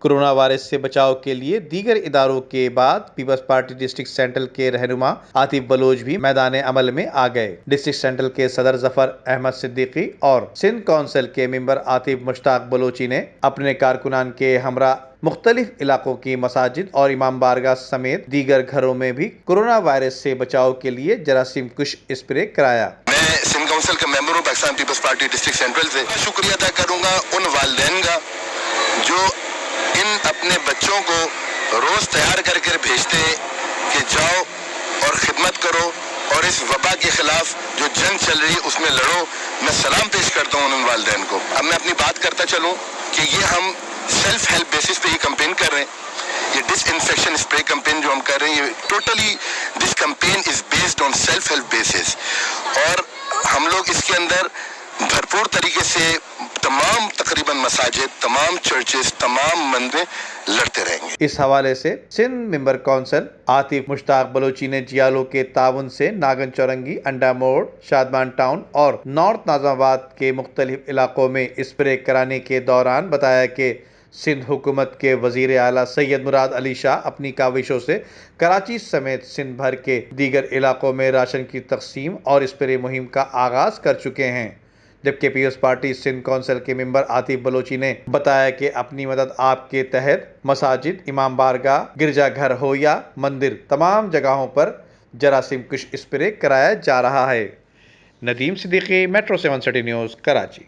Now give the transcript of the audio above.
Corona virus سے بچاؤ کے لیے دیگر اداروں کے بعد پیپلز پارٹی ڈسٹرکٹ سینٹرل کے رہنما عاطف بلوچ بھی میدان عمل میں آ گئے۔ ڈسٹرکٹ سینٹرل کے صدر ظفر احمد صدیقی اور سندھ کونسل کے ممبر عاطف مشتاق بلوچی نے اپنے کارکنان کے ہمراہ مختلف علاقوں کی مساجد اور امام بارگاہ سمیت دیگر گھروں میں بھی کورونا وائرس سے بچاؤ کے لیے جراثیم کش اسپرے کرایا۔ میں سندھ کونسل کا ممبر ہوں، Pakistan peoples party district central سے شکریہ ادا کروں گا ان والدین کا جو ان اپنے بچوں کو روز تیار کر کے بھیجتے ہیں کہ جاؤ اور خدمت کرو اور اس وبا کے خلاف جو جنگ چل رہی ہے اس میں لڑو۔ میں سلام پیش کرتا ہوں ان والدین کو۔ اب میں اپنی بات کرتا چلوں کہ یہ ہم سیلف ہیلپ بیسس پہ ہی کمپین کر رہے ہیں۔ یہ ڈس انفیکشن اسپرے کمپین جو ہم کر رہے ہیں، یہ totally this campaign is based on self help basis, اور ہم لوگ اس کے اندر بھرپور طریقے سے تمام تقریباً مساجد، تمام چرچز، تمام مندریں لڑتے رہیں گے۔ اس حوالے سے سندھ ممبر کونسل عاطف مشتاق بلوچی نے جیالو کے تعاون سے ناگن چورنگی، انڈا موڑ، شادمان ٹاؤن اور نارتھ ناظم آباد کے مختلف علاقوں میں اسپرے کرانے کے دوران بتایا کہ سندھ حکومت کے وزیر اعلیٰ سید مراد علی شاہ اپنی کاوشوں سے کراچی سمیت سندھ بھر کے دیگر علاقوں میں راشن کی تقسیم اور اسپرے مہم کا آغاز کر چکے ہیں، جبکہ پیپلز پارٹی سندھ کونسل کے ممبر عاطف بلوچی نے بتایا کہ اپنی مدد آپ کے تحت مساجد، امام بارگاہ، گرجا گھر ہو یا مندر، تمام جگہوں پر جراثیم کش اسپرے کرایا جا رہا ہے۔ Nadeem Siddiqui, metro 7 city news, Karachi.